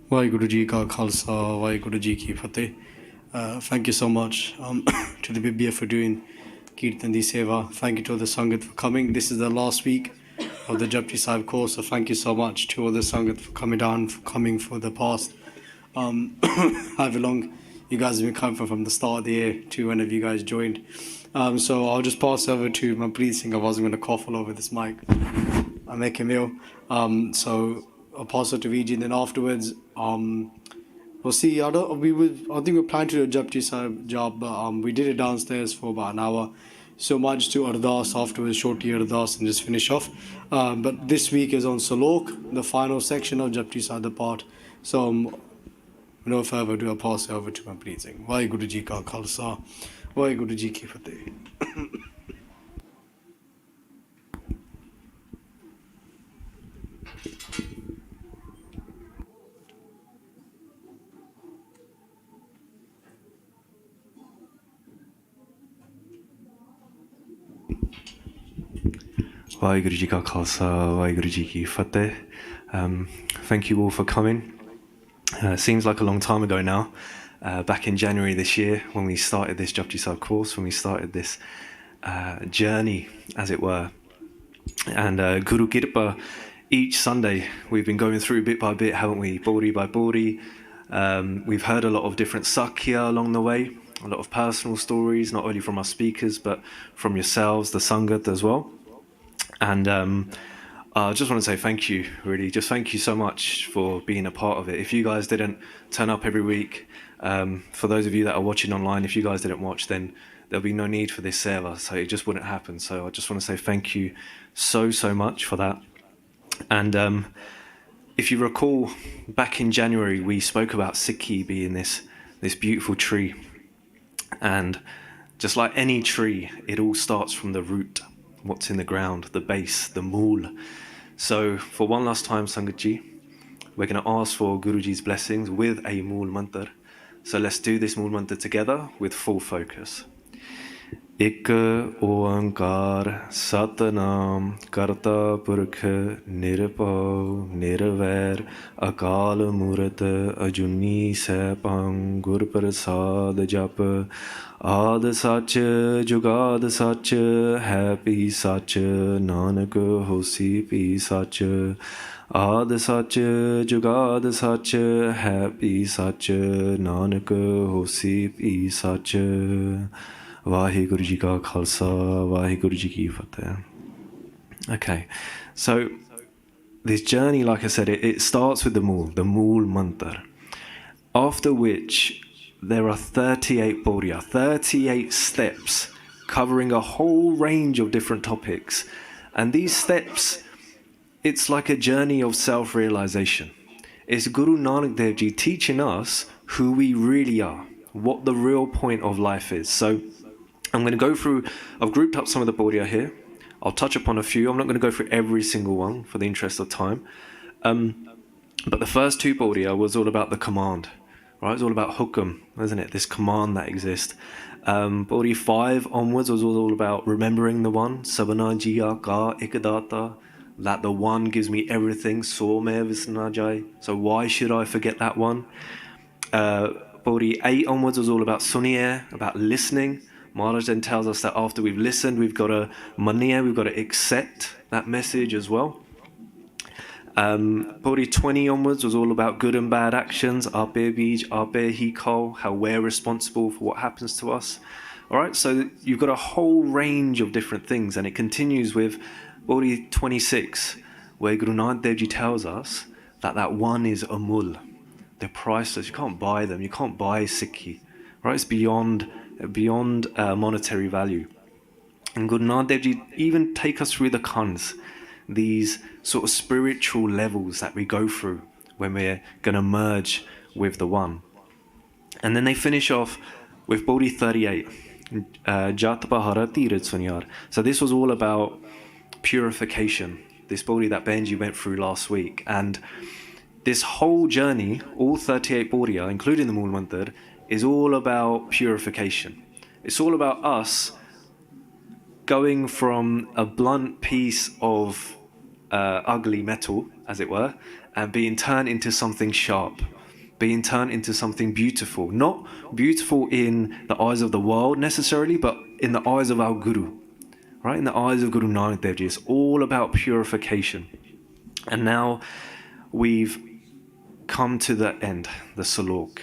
WhyGuru Ji Ka Khalsa, WhyGuru Ji Ki Fateh. Thank you so much to the BBF for doing Kirtan Di Seva. Thank you to all the Sangat for coming. This is the last week of the Japji Sahib course, so thank you so much to all the Sangat for coming down, for coming for the past. However long you guys have been coming from the start of the year to whenever you guys joined. So I'll just pass over to my Singh. I wasn't going to cough all over this mic. I make a meal. So I'll pass it to VG, and then afterwards, we'll see. I think we're planning to do a Japji Sahib job, but we did it downstairs for about an hour. So much to Ardas afterwards, shortly Ardas, and just finish off. But this week is on Salok, the final section of Japji Sahib, the part. So no further ado, I'll pass it over to my Singh. WhyGuru Ji Ka Khalsa, WhyGuru Ji Ki Fateh. WhyGuru Ji Ka Khalsa, WhyGuru Ji Ki Fateh. Thank you all for coming. Seems like a long time ago now. Back in January this year, when we started this Japji Sahib course, when we started this journey, as it were. And Guru Kirpa, each Sunday, we've been going through bit by bit, haven't we? Bori by Bori. We've heard a lot of different Sakya along the way, a lot of personal stories, not only from our speakers, but from yourselves, the Sangat as well. And I just want to say thank you, really. Just thank you so much for being a part of it. If you guys didn't turn up every week, for those of you that are watching online, if you guys didn't watch, then there'll be no need for this seva, so it just wouldn't happen. So I just want to say thank you so much for that. And if you recall, back in January, we spoke about Sikhi being this beautiful tree. And just like any tree, it all starts from the root. What's in the ground, the base, the mool. So for one last time, Sangatji, we're going to ask for Guruji's blessings with a mool mantra. So let's do this mool mantra together with full focus. Ik oankar satnam karta purkh nirpau nirvair akal murat ajuni sepang gur prasad jap Ad Sach Jugad Sach Happy Sach Nanak Hosi Pi Sach Ad Sach Jugad Sach Happy Sach Nanak Hosi Pi Sach WhyGuru Ji Ka Khalsa, WhyGuru Ji Ki Fateh. Okay, so this journey, like I said, it starts with the mool mantra, after which there are 38 bodhya, 38 steps covering a whole range of different topics. And these steps, it's like a journey of self-realization. It's Guru Nanak Dev Ji teaching us who we really are, what the real point of life is. So I'm going to go through, I've grouped up some of the bodhya here. I'll touch upon a few. I'm not going to go through every single one for the interest of time. But the first two bodhya was all about the command. Right, it's all about hukum, isn't it? This command that exists. Bodhi 5 onwards was all about remembering the one. Sabana jiya ka ikadata, that the one gives me everything. So me visnajai. So why should I forget that one? Bodhi 8 onwards was all about suniya, about listening. Maharaj then tells us that after we've listened, we've got to maniya, we've got to accept that message as well. Bodhi 20 onwards was all about good and bad actions, ape bij, ape hiko, how we're responsible for what happens to us. Alright, so you've got a whole range of different things, and it continues with Bodhi 26, where Guru Nanak Dev Ji tells us that one is amul. They're priceless, you can't buy them, you can't buy Sikhi. Right, it's beyond monetary value. And Guru Nanak Dev Ji even take us through the khans, these sort of spiritual levels that we go through when we're going to merge with the one. And then they finish off with Bodhi 38, Jatbahara Tirat Sunyar. So this was all about purification, this Bodhi that Benji went through last week. And this whole journey, all 38 Bodhiya, including the Mool Mantar, is all about purification. It's all about us going from a blunt piece of ugly metal, as it were, and being turned into something sharp, being turned into something beautiful. Not beautiful in the eyes of the world necessarily, but in the eyes of our Guru. Right? In the eyes of Guru Nanak Dev Ji, it's all about purification. And now we've come to the end, the Salok.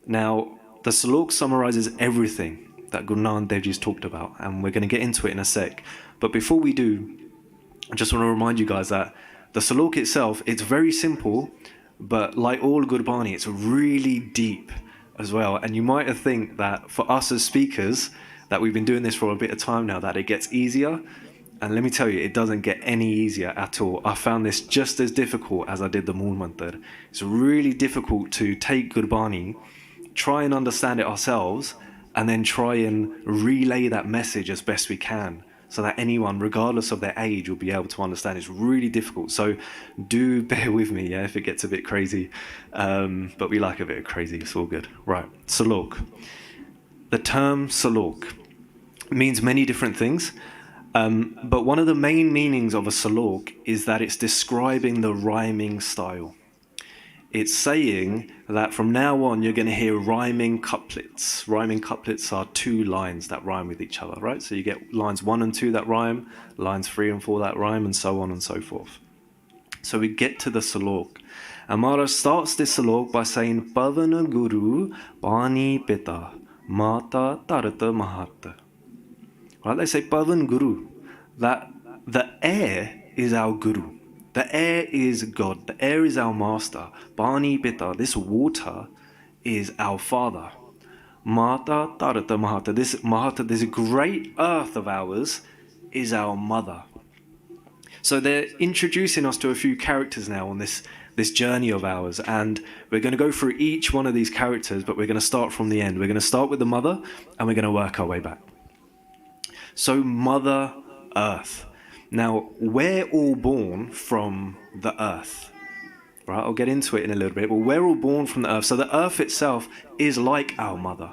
Now, the Salok summarizes everything that Guru Nanak Dev Ji's talked about, and we're going to get into it in a sec. But before we do, I just want to remind you guys that the Salok itself, it's very simple, but like all Gurbani, it's really deep as well. And you might think that for us as speakers, that we've been doing this for a bit of time now, that it gets easier. And let me tell you, it doesn't get any easier at all. I found this just as difficult as I did the Moon Mantra. It's really difficult to take Gurbani, try and understand it ourselves, and then try and relay that message as best we can, so that anyone, regardless of their age, will be able to understand. It's really difficult. So do bear with me, yeah, if it gets a bit crazy. But we like a bit of crazy, it's all good. Right, Salok. The term Salok means many different things. But one of the main meanings of a Salok is that it's describing the rhyming style. It's saying that from now on you're going to hear rhyming couplets. Rhyming couplets are two lines that rhyme with each other, right? So you get lines 1 and 2 that rhyme, lines 3 and 4 that rhyme, and so on and so forth. So we get to the Salok. And Maharaj starts this Salok by saying, Pavana Guru Pani Pita Mata Tarata Mahata. Right? They say Pavan Guru, that the air is our Guru. The air is God. The air is our master. Pani Pita, this water, is our father. Mata Tarata Mahata, this great earth of ours, is our mother. So they're introducing us to a few characters now on this journey of ours, and we're going to go through each one of these characters, but we're going to start from the end. We're going to start with the mother, and we're going to work our way back. So Mother Earth. Now, we're all born from the earth. Right, I'll get into it in a little bit, but we're all born from the earth. So the earth itself is like our mother.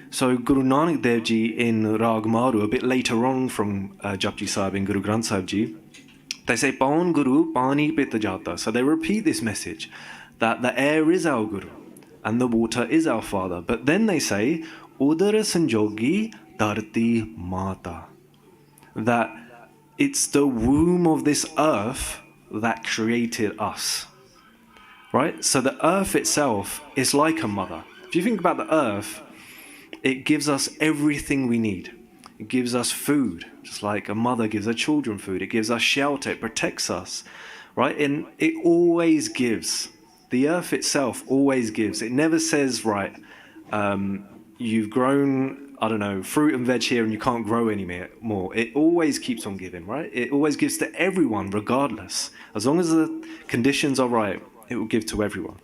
So Guru Nanak Dev Ji in Rag Maru, a bit later on from Japji Sahib in Guru Granth Sahib Ji, they say, Pawan Guru, Pani Pita Jata. So they repeat this message, that the air is our Guru, and the water is our father. But then they say, Udara Sanjogi Dharti Mata. That it's the womb of this earth that created us. Right? So the earth itself is like a mother. If you think about the earth, it gives us everything we need. It gives us food, just like a mother gives her children food. It gives us shelter, it protects us. Right? And it always gives. The earth itself always gives. It never says, right, you've grown, I don't know, fruit and veg here and you can't grow any more. It always keeps on giving, right? It always gives to everyone regardless. As long as the conditions are right, it will give to everyone.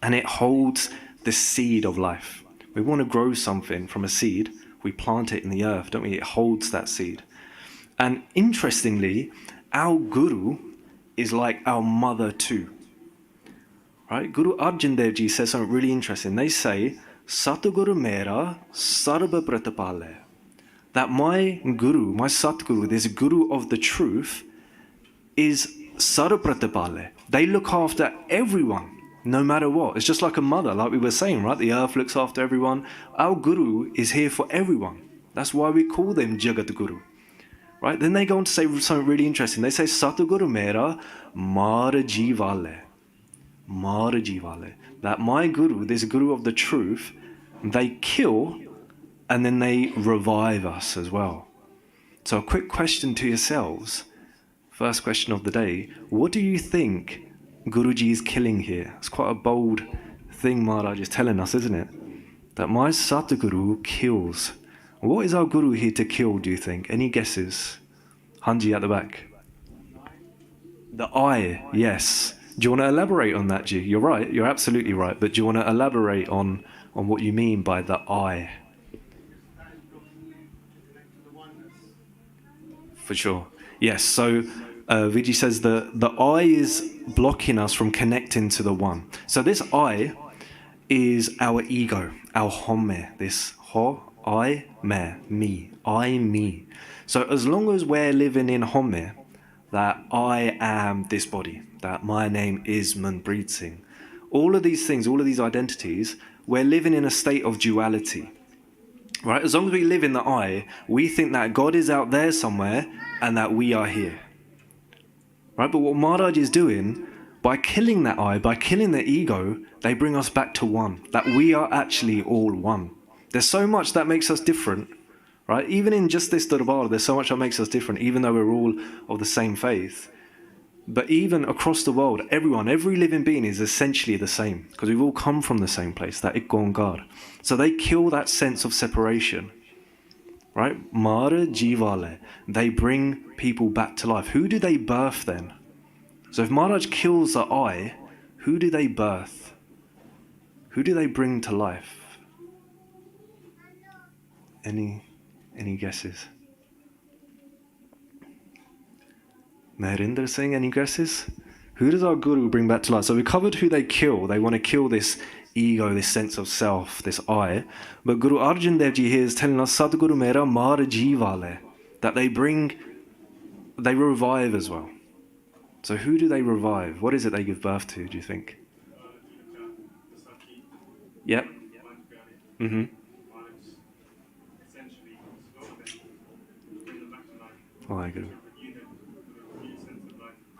And it holds the seed of life. We want to grow something from a seed, we plant it in the earth, don't we? It holds that seed. And interestingly, our Guru is like our mother too. Right? Guru Arjan Dev Ji says something really interesting. They say, Satguru Mera Sarva Pratapale. That my Guru, my Satguru, this Guru of the truth, is Sarva Pratapale. They look after everyone, no matter what. It's just like a mother, like we were saying, right? The earth looks after everyone. Our Guru is here for everyone. That's why we call them Jagat Guru. Right? Then they go on to say something really interesting. They say, Satguru Mera Mara Jivale. Mara Jivale. That my Guru, this Guru of the truth, they kill and then they revive us as well. So a quick question to yourselves. First question of the day. What do you think Guruji is killing here? It's quite a bold thing Maharaj is telling us, isn't it? That my Satguru kills. What is our Guru here to kill, do you think? Any guesses? Hanji at the back. The I, yes. Do you want to elaborate on that, Ji? You're right, you're absolutely right. But do you want to elaborate on what you mean by the I? For sure. Yes, so Vijay says the I is blocking us from connecting to the one. So this I is our ego, our homme, this ho, I, me, I, me. So as long as we're living in homme, that I am this body, that my name is Manpreet Singh, all of these things, all of these identities, we're living in a state of duality. Right? As long as we live in the I, we think that God is out there somewhere and that we are here. Right? But what Maharaj is doing, by killing that I, by killing the ego, they bring us back to one, that we are actually all one. There's so much that makes us different, right? Even in just this Darbar, there's so much that makes us different, even though we're all of the same faith. But even across the world, everyone, every living being is essentially the same, because we've all come from the same place, that Ikkongar. So they kill that sense of separation, right? Mara Jivale. They bring people back to life. Who do they birth then? So if Maharaj kills the I, who do they birth? Who do they bring to life? Any guesses? Maharinder Singh, any guesses? Who does our Guru bring back to life? So we covered who they kill. They want to kill this ego, this sense of self, this I. But Guru Arjan Dev Ji here is telling us, Sadguru Mera Mar Jeevale, that they revive as well. So who do they revive? What is it they give birth to, do you think? Yep. Mm-hmm. WhyGuru.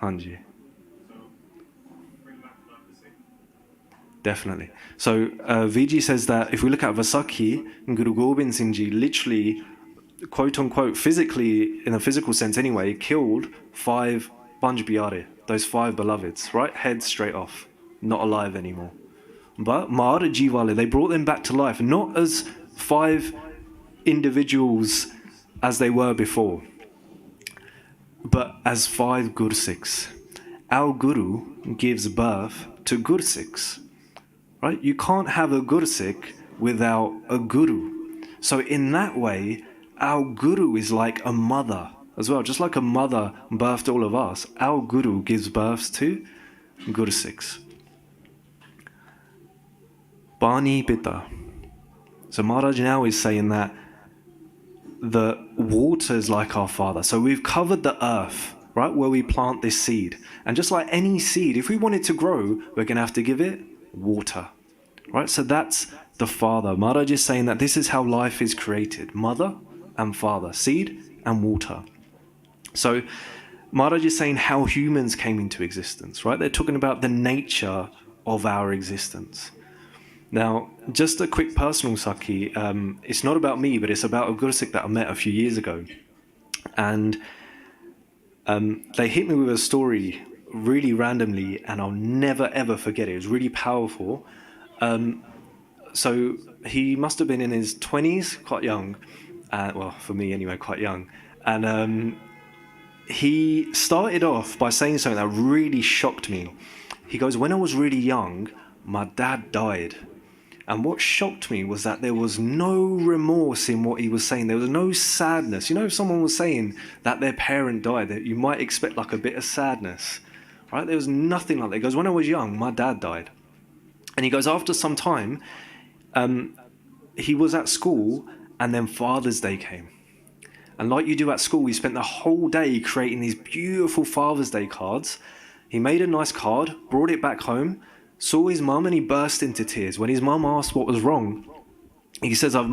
Hanji. Definitely. So VG says that if we look at Vaisakhi, Guru Gobind Singh Ji literally, quote unquote, physically, in a physical sense anyway, killed 5 Panj Pyare, those 5 beloveds, right? Heads straight off, not alive anymore. But Mahara Jivale, they brought them back to life, not as 5 individuals as they were before, but as 5 Gursikhs. Our Guru gives birth to Gursikhs, right? You can't have a Gursikh without a Guru. So in that way, our Guru is like a mother as well. Just like a mother birthed all of us, our Guru gives birth to Gursikhs. Bani Pita. So Maharaj now is saying that the water is like our father. So we've covered the earth, right, where we plant this seed. And just like any seed, if we want it to grow, we're going to have to give it water, right? So that's the father. Maharaj is saying that this is how life is created. Mother and father, seed and water. So Maharaj is saying how humans came into existence, right? They're talking about the nature of our existence. Now, just a quick personal Sakhi, it's not about me, but it's about a Gursikh that I met a few years ago. And they hit me with a story really randomly, and I'll never ever forget it. It was really powerful. So he must have been in his 20s, quite young. Well, for me anyway, quite young. And he started off by saying something that really shocked me. He goes, when I was really young, my dad died. And what shocked me was that there was no remorse in what he was saying. There was no sadness. You know, if someone was saying that their parent died, that you might expect like a bit of sadness, right? There was nothing like that. He goes, when I was young, my dad died. And he goes, after some time, he was at school, and then Father's Day came. And like you do at school, he spent the whole day creating these beautiful Father's Day cards. He made a nice card, brought it back home, saw his mum, and he burst into tears. When his mum asked what was wrong, he says, I've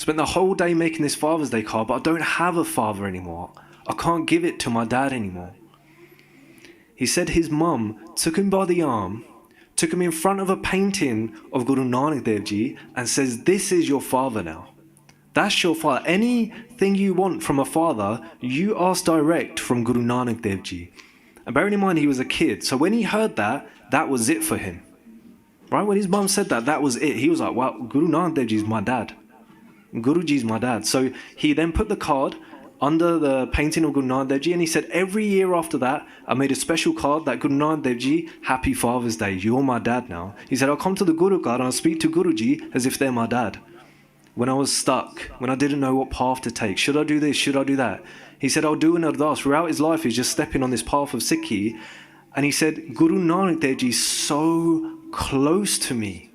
spent the whole day making this Father's Day card, but I don't have a father anymore. I can't give it to my dad anymore. He said his mum took him by the arm, took him in front of a painting of Guru Nanak Dev Ji, and says, this is your father now. That's your father. Anything you want from a father, you ask direct from Guru Nanak Dev Ji. And bearing in mind he was a kid, so when he heard that, that was it for him. Right? When his mum said that, that was it. He was like, wow, Guru Nanak Dev Ji is my dad. Guruji is my dad. So he then put the card under the painting of Guru Nanak Dev Ji, and he said, every year after that, I made a special card that Guru Nanak Dev Ji, Happy Father's Day, you're my dad now. He said, I'll come to the Guru card and I'll speak to Guruji as if they're my dad. When I was stuck, when I didn't know what path to take, should I do this, should I do that? He said, I'll do an ardas. Throughout his life, he's just stepping on this path of Sikhi. And he said, Guru Nanak Dev Ji is so close to me.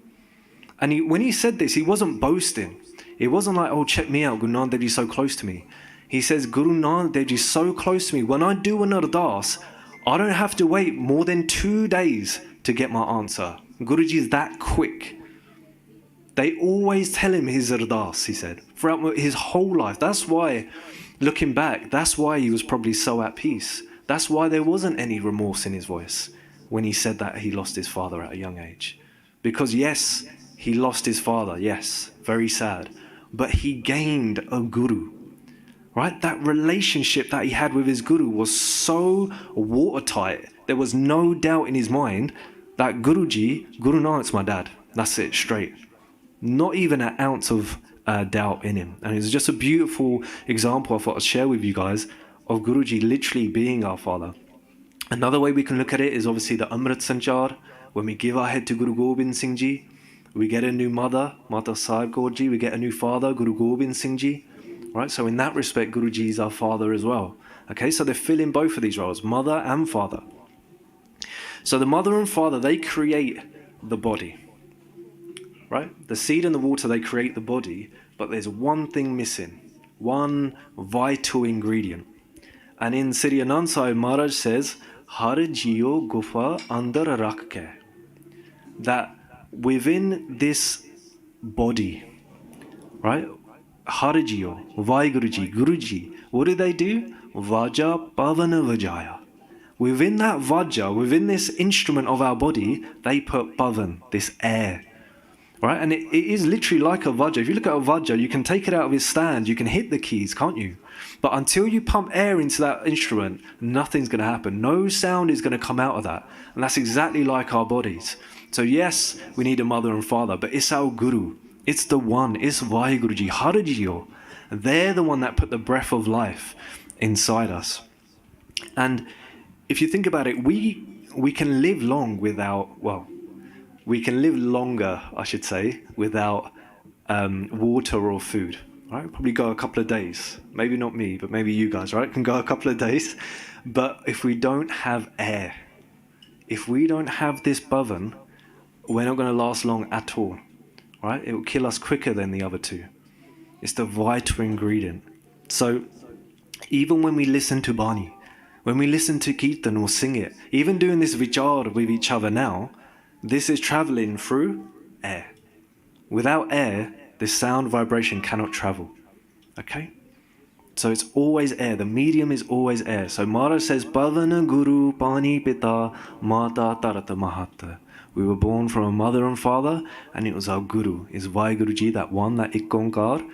And when he said this, he wasn't boasting. It wasn't like, oh, check me out, Guru Nanak Dev Ji is so close to me. He says, Guru Nanak Dev Ji is so close to me. When I do an ardas, I don't have to wait more than 2 days to get my answer. Guruji is that quick. They always tell him his ardas, he said, throughout his whole life. That's why, looking back, that's why he was probably so at peace. That's why there wasn't any remorse in his voice when he said that he lost his father at a young age. Because yes, he lost his father, yes, very sad. But he gained a guru, right? That relationship that he had with his guru was so watertight. There was no doubt in his mind that Guruji, Guru Nanak's my dad. That's it, straight. Not even an ounce of doubt in him. And it's just a beautiful example I thought I'd share with you guys of Guruji literally being our father. Another way we can look at it is obviously the Amrit Sanchar. When we give our head to Guru Gobind Singh Ji, we get a new mother, Mata Sahib Kaur Ji, we get a new father, Guru Gobind Singh Ji. Right? So in that respect, Guruji is our father as well. Okay, so they fill in both of these roles, mother and father. So the mother and father, they create the body. Right? The seed and the water, they create the body, but there's one thing missing, one vital ingredient. And in Sri Anand Sahib Maharaj says, Har jiyo gufa andar rakh ke. That within this body, right? Har jiyo, WhyGuru Guruji, what do they do? Vaja pavana vajaya. Within that vaja, within this instrument of our body, they put pavan, this air. Right? And it is literally like a vajra. If you look at a vajra, you can take it out of its stand, you can hit the keys, can't you? But until you pump air into that instrument, nothing's going to happen. No sound is going to come out of that. And that's exactly like our bodies. So yes, we need a mother and father, but it's our guru. It's the one. It's WhyGuruji, Harajiyo. They're the one that put the breath of life inside us. And if you think about it, we can live long without, well, we can live longer, I should say, without water or food. Right? Probably go a couple of days. Maybe not me, but maybe you guys, right? Can go a couple of days. But if we don't have air, if we don't have this bhavan, we're not going to last long at all. Right? It will kill us quicker than the other two. It's the vital ingredient. So even when we listen to Bani, when we listen to Kirtan or sing it, even doing this vichar with each other now, this is traveling through air. Without air, this sound vibration cannot travel. Okay? So it's always air. The medium is always air. So Maharaj says, Bhavana Guru Pani Pita Mata Tarata Mahata. We were born from a mother and father, and it was our Guru. Is WhyGuruji, that one, that Ikonkar,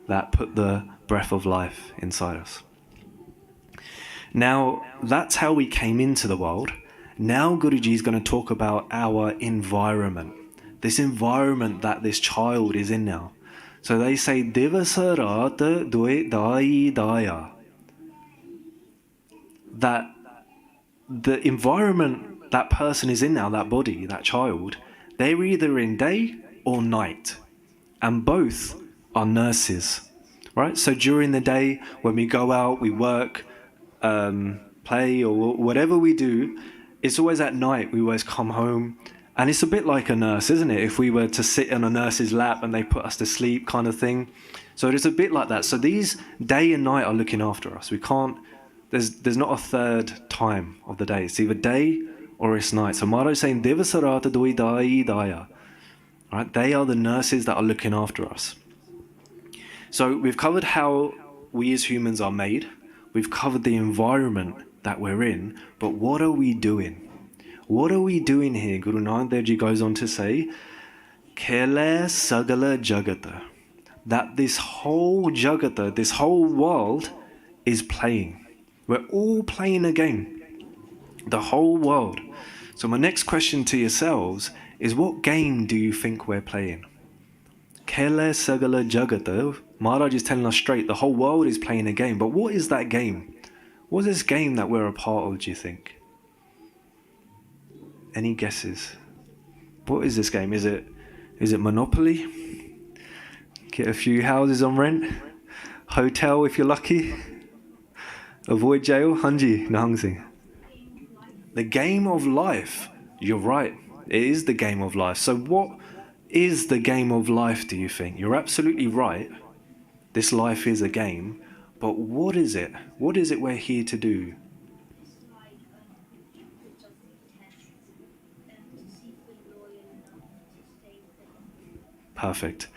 that put the breath of life inside us. Now, that's how we came into the world. Now Guruji is going to talk about our environment. This environment that this child is in now. So they say, Devasarata Doi Dai Daya. That the environment that person is in now, that body, that child, they're either in day or night. And both are nurses. Right? So during the day, when we go out, we work, play, or whatever we do, it's always at night. We always come home. And it's a bit like a nurse, isn't it? If we were to sit on a nurse's lap and they put us to sleep kind of thing. So it's a bit like that. So these day and night are looking after us. We can't, there's not a third time of the day. It's either day or it's night. So Maharaj is saying, Devasarata Doi Dai Daya. Right? They are the nurses that are looking after us. So we've covered how we as humans are made. We've covered the environment that we're in. But what are we doing? What are we doing here? Guru Nanak Dev Ji goes on to say, Khele Sagala Jagata. That this whole Jagata, this whole world is playing. We're all playing a game. The whole world. So my next question to yourselves is, what game do you think we're playing? Khele Sagala Jagata. Maharaj is telling us straight, the whole world is playing a game. But what is that game? What is this game that we're a part of, do you think? Any guesses? What is this game? Is it Monopoly? Get a few houses on rent? Hotel if you're lucky? Avoid jail? Hanji, Nahang Singh. The game of life. You're right. It is the game of life. So what is the game of life, do you think? You're absolutely right. This life is a game. But what is it? What is it we're here to do? Perfect.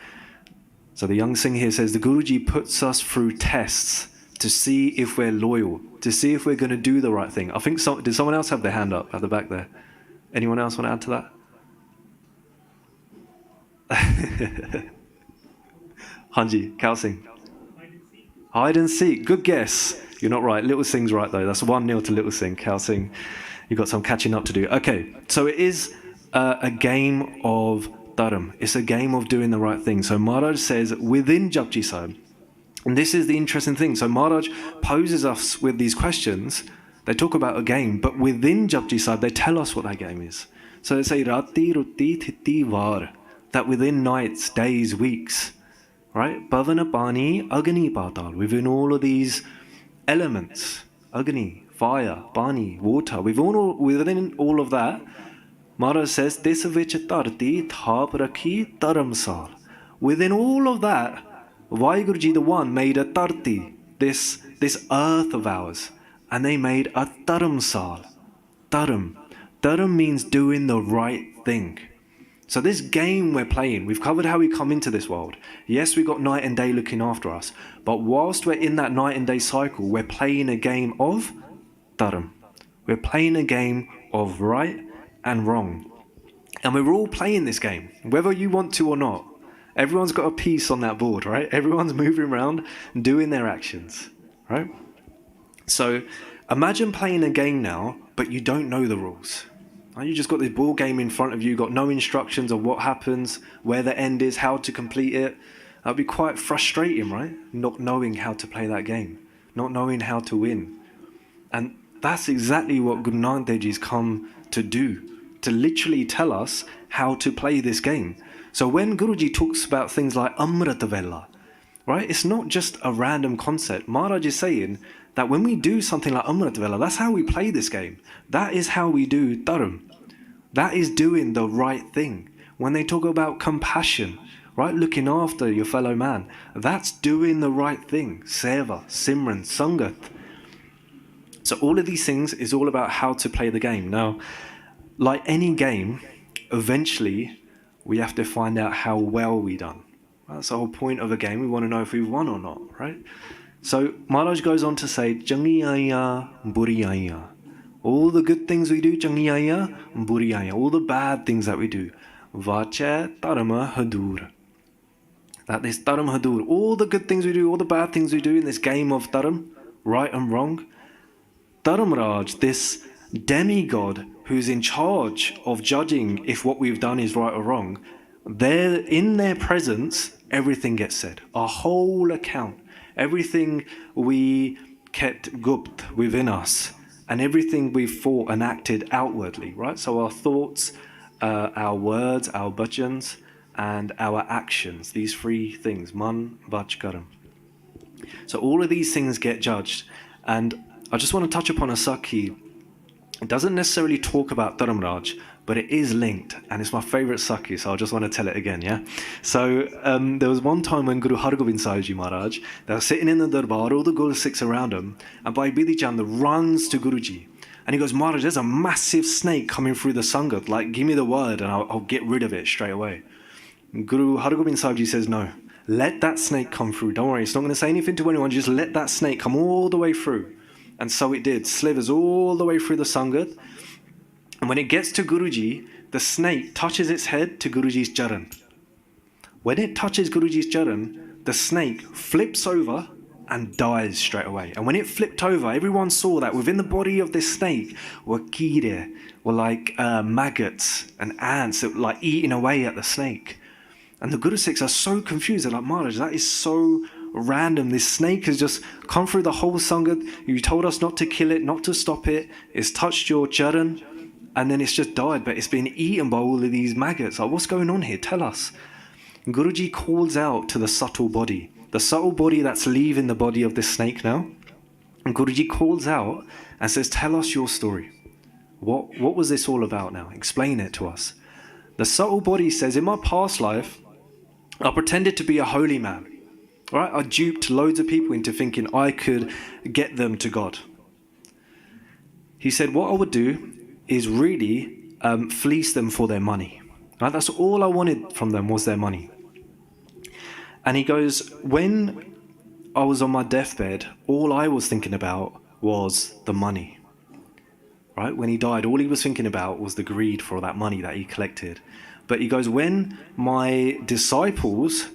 So the young Singh here says, the Guruji puts us through tests to see if we're loyal, to see if we're going to do the right thing. I think, did someone else have their hand up at the back there? Anyone else want to add to that? Hanji, Khal Singh. Hide and seek. Good guess. You're not right. Little Singh's right though. That's 1-0 to Little Singh. Khal Singh, you've got some catching up to do. Okay, so it is a game of dharam. It's a game of doing the right thing. So Maharaj says within Japji Sahib, and this is the interesting thing. So Maharaj poses us with these questions. They talk about a game, but within Japji Sahib, they tell us what that game is. So they say Rati, Ruti, Thiti, Var, that within nights, days, weeks, right? Pavana, Pani, Agni, Patal, within all of these elements, Agni, fire, Pani, water, within all of that, Maharaj says, Tis vich tarti thap rakhi taramsal. Within all of that, WhyGuru the One made a tarti, this earth of ours, and they made a taramsal. Taram. Taram means doing the right thing. So this game we're playing, we've covered how we come into this world. Yes, we've got night and day looking after us, but whilst we're in that night and day cycle, we're playing a game of dharam. We're playing a game of right and wrong. And we're all playing this game, whether you want to or not. Everyone's got a piece on that board, right? Everyone's moving around and doing their actions, right? So imagine playing a game now, but you don't know the rules. You just got this ball game in front of you, got no instructions of what happens, where the end is, how to complete it. That'd be quite frustrating, right? Not knowing how to play that game, not knowing how to win. And that's exactly what Guru Nanak Dev Ji's come to do, to literally tell us how to play this game. So when Guruji talks about things like Amrita Vela, right? It's not just a random concept. Maharaj is saying that when we do something like Amrita Vela, that's how we play this game. That is how we do dharam. That is doing the right thing. When they talk about compassion, right? Looking after your fellow man, that's doing the right thing. Seva, Simran, Sangat. So all of these things is all about how to play the game. Now, like any game, eventually we have to find out how well we done. That's the whole point of a game. We want to know if we won or not, right? So Maharaj goes on to say, Changiyaya, Buriyaya. All the good things we do, Changiyaya, Buriyaya. All the bad things that we do, Vacha, Tarama, Hadur. That is Dharam Hadur. All the good things we do, all the bad things we do in this game of Dharam, right and wrong. Dharam Raj, this demigod who's in charge of judging if what we've done is right or wrong, in their presence, everything gets said. Our whole account, everything we kept gupt within us, and everything we've thought and acted outwardly, right? So our thoughts, our words, our bhajans, and our actions, these three things, man, vach, karam. So all of these things get judged. And I just want to touch upon a Sakhi. It doesn't necessarily talk about Dharam Raj, but it is linked, and it's my favorite Sakhi, so I just want to tell it again, yeah? So there was one time when Guru Hargobind Sahib Ji Maharaj, they were sitting in the Darbar, all the Guru Sikhs around him, and Bhai Bidhi Chand runs to Guruji, and he goes, Maharaj, there's a massive snake coming through the Sangat, like, give me the word and I'll get rid of it straight away. And Guru Hargobind Sahib Ji says, no, let that snake come through, don't worry, it's not going to say anything to anyone, just let that snake come all the way through. And so it did, slivers all the way through the Sangat. And when it gets to Guruji, the snake touches its head to Guruji's charan. When it touches Guruji's charan, the snake flips over and dies straight away. And when it flipped over, everyone saw that within the body of this snake were kire, were like maggots and ants that were like eating away at the snake. And the Guru Sikhs are so confused. They're like, Maharaj, that is so random. This snake has just come through the whole Sangat. You told us not to kill it, not to stop it. It's touched your charan, and then it's just died, but it's been eaten by all of these maggots. Like, what's going on here? Tell us. And Guruji calls out to the subtle body that's leaving the body of this snake now. And Guruji calls out and says, tell us your story. What was this all about now? Explain it to us. The subtle body says, in my past life, I pretended to be a holy man. Right? I duped loads of people into thinking I could get them to God. He said, what I would do is really fleece them for their money. Right? That's all I wanted from them was their money. And he goes, when I was on my deathbed, all I was thinking about was the money. Right? When he died, all he was thinking about was the greed for that money that he collected. But he goes, when my disciples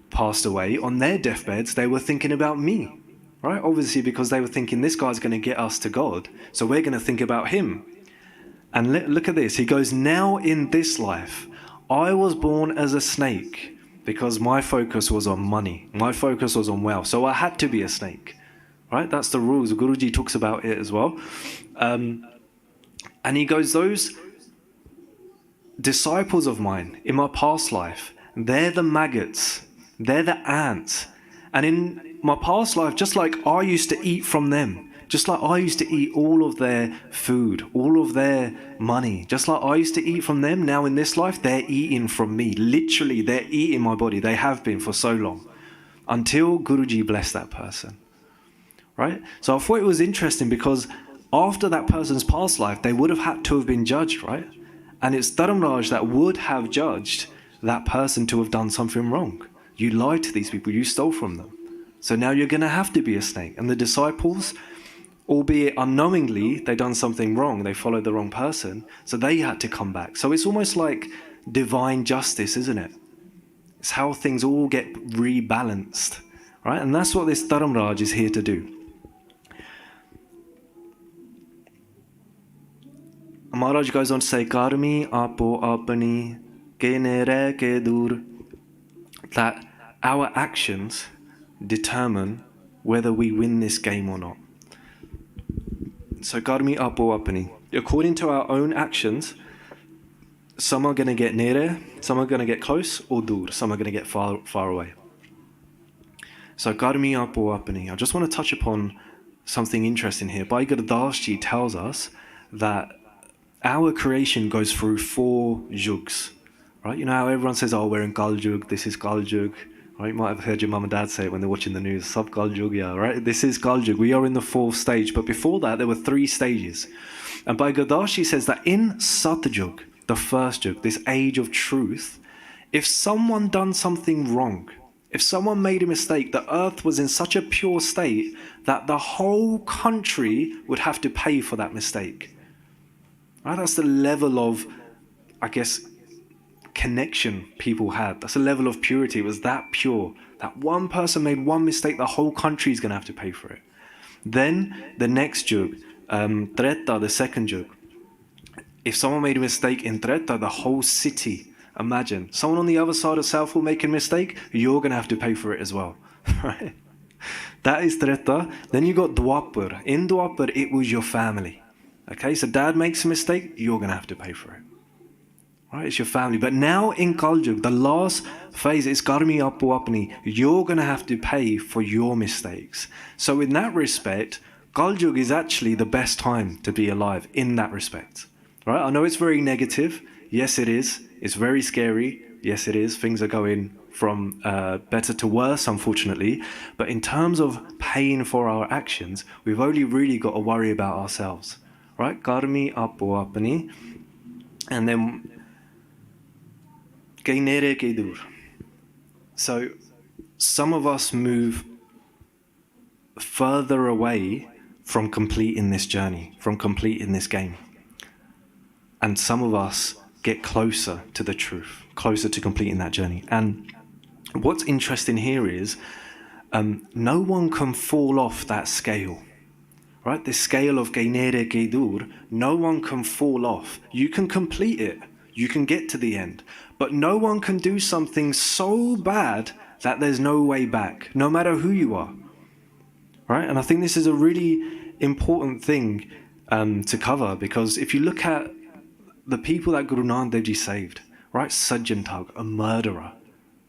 passed away on their deathbeds, they were thinking about me. Right? Obviously, because they were thinking, this guy's going to get us to God, so we're going to think about him. And look at this. He goes, now in this life, I was born as a snake because my focus was on money. My focus was on wealth. So I had to be a snake. Right? That's the rules. Guruji talks about it as well. And he goes, those disciples of mine in my past life, they're the maggots. They're the ants. And in my past life, just like I used to eat from them, just like I used to eat all of their food, all of their money, just like I used to eat from them, now in this life, they're eating from me. Literally, they're eating my body. They have been for so long, until Guruji blessed that person. Right? So I thought it was interesting because after that person's past life, they would have had to have been judged, right? And it's Dharamraj that would have judged that person to have done something wrong. You lied to these people, you stole from them. So now you're going to have to be a snake. And the disciples, albeit unknowingly, they done something wrong. They followed the wrong person. So they had to come back. So it's almost like divine justice, isn't it? It's how things all get rebalanced, right? And that's what this Dharamraj is here to do. Maharaj goes on to say, Karmi apo apani ke nere ke dur, that our actions determine whether we win this game or not. So karmi apo apani, according to our own actions, some are going to get nere, some are going to get close, or dur, some are going to get far away. So karmi apo apani, I just want to touch upon something interesting here. WhyGuru Ji tells us that our creation goes through 4 jugs, right? You know how everyone says, oh, we're in Kal Jug, this is Kal Jug, right? You might have heard your mum and dad say it when they're watching the news, Sab Kal Jug, yeah, right? This is Kal Jug. We are in the 4th stage, but before that, there were 3 stages. And WhyGuru Ji says that in Sat Jug, the 1st Jug, this age of truth, if someone done something wrong, if someone made a mistake, the earth was in such a pure state that the whole country would have to pay for that mistake. Right? That's the level of, I guess, connection people had. That's a level of purity. It was that pure. That one person made one mistake, the whole country is going to have to pay for it. Then the next jug, Treta, the 2nd jug. If someone made a mistake in Treta, the whole city, imagine, someone on the other side of South will make a mistake, you're going to have to pay for it as well. Right? That is Treta. Then you got Dwapar. In Dwapar, it was your family. Okay, so dad makes a mistake, you're going to have to pay for it. Right, it's your family. But now in Kaljug, the last phase is Karmi Apu Apni. You're going to have to pay for your mistakes. So in that respect, Kaljug is actually the best time to be alive in that respect. Right, I know it's very negative. Yes, it is. It's very scary. Yes, it is. Things are going from better to worse, unfortunately. But in terms of paying for our actions, we've only really got to worry about ourselves. Right? Karmi apo apani. And then Gainere Kedur. So some of us move further away from completing this journey, from completing this game. And some of us get closer to the truth, closer to completing that journey. And what's interesting here is no one can fall off that scale. Right, this scale of Gainere Kedur, no one can fall off. You can complete it, you can get to the end, but no one can do something so bad that there's no way back, no matter who you are. Right, and I think this is a really important thing to cover, because if you look at the people that Guru Nanak Dev Ji saved, right, Sajjantag, a murderer,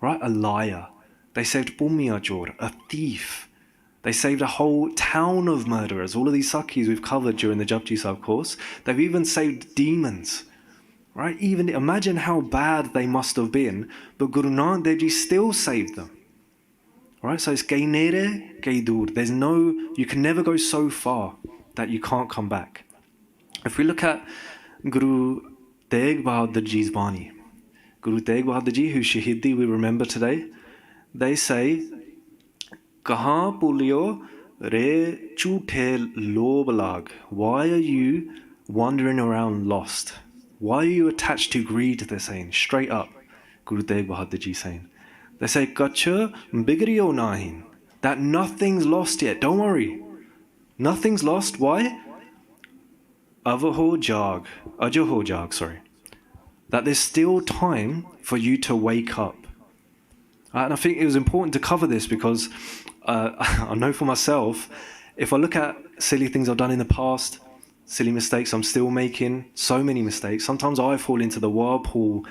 right, a liar. They saved Bumia Jor, a thief. They saved a whole town of murderers. All of these Sikhs we've covered during the Japji Sahib course. They've even saved demons. Right? Even imagine how bad they must have been, but Guru Nanak Dev Ji still saved them. Right? So it's Gainere Gaidur. There's no, you can never go so far that you can't come back. If we look at Guru Tegh Bahadur Ji's Bani, Guru Tegh Bahadur Ji, whose Shahidi we remember today, they say, Kahan pulio re chuthe lob lag. Why are you wandering around lost? Why are you attached to greed? They're saying, straight up. Guru Tegh Bahadur Ji saying. They say, Kacha bigriyo nahin. That nothing's lost yet. Don't worry. Nothing's lost. Why? Avaho jag, sorry. That there's still time for you to wake up. And I think it was important to cover this because I know for myself, if I look at silly things I've done in the past, silly mistakes I'm still making, so many mistakes, sometimes I fall into the whirlpool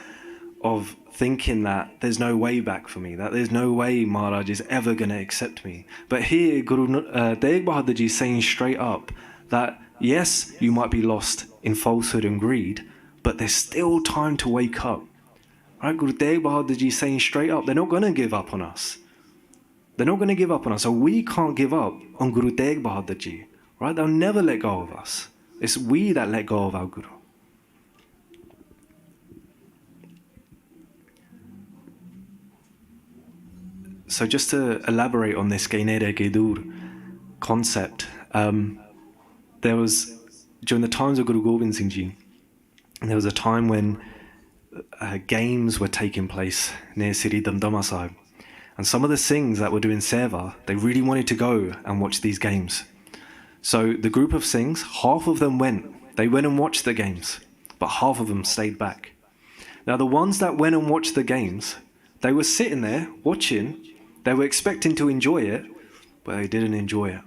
of thinking that there's no way back for me, that there's no way Maharaj is ever going to accept me. But here, Guru Tegh Bahadur Ji is saying straight up that yes, you might be lost in falsehood and greed, but there's still time to wake up. Right? Guru Tegh Bahadur Ji is saying straight up, they're not going to give up on us. They're not going to give up on us. So we can't give up on Guru Tegh Bahadur Ji. Right? They'll never let go of us. It's we that let go of our Guru. So just to elaborate on this Gainere Gedur concept, there was, during the times of Guru Gobind Singh Ji, there was a time when games were taking place near Sri Damdama Sahib. And some of the Singhs that were doing seva, they really wanted to go and watch these games. So the group of Singhs, half of them went. They went and watched the games, but half of them stayed back. Now the ones that went and watched the games, they were sitting there watching. They were expecting to enjoy it, but they didn't enjoy it.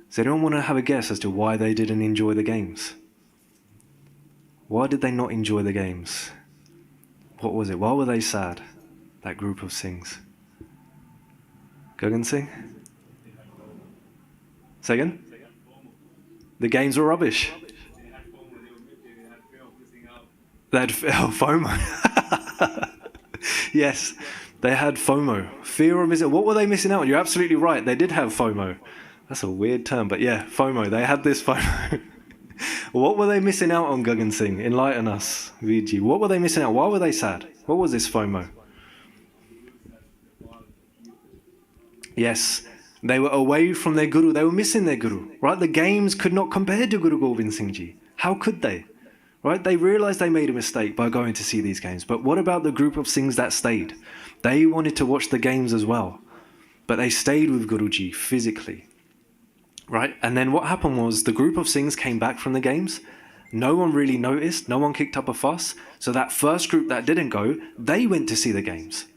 Does anyone want to have a guess as to why they didn't enjoy the games? Why did they not enjoy the games? What was it? Why were they sad, that group of Singhs? Gagan Singh? Say again? The games were rubbish. They had FOMO. Yes, they had FOMO. Fear of missing. What were they missing out on? You're absolutely right. They did have FOMO. That's a weird term, but yeah, FOMO. They had this FOMO. What were they missing out on, Gagan Singh? Enlighten us, VG. What were they missing out? Why were they sad? What was this FOMO? Yes, they were away from their Guru. They were missing their Guru, right? The games could not compare to Guru Gobind Singh Ji. How could they? Right? They realized they made a mistake by going to see these games. But what about the group of Singhs that stayed? They wanted to watch the games as well. But they stayed with Guruji physically. Right? And then what happened was the group of Singhs came back from the games. No one really noticed. No one kicked up a fuss. So that first group that didn't go, they went to see the games.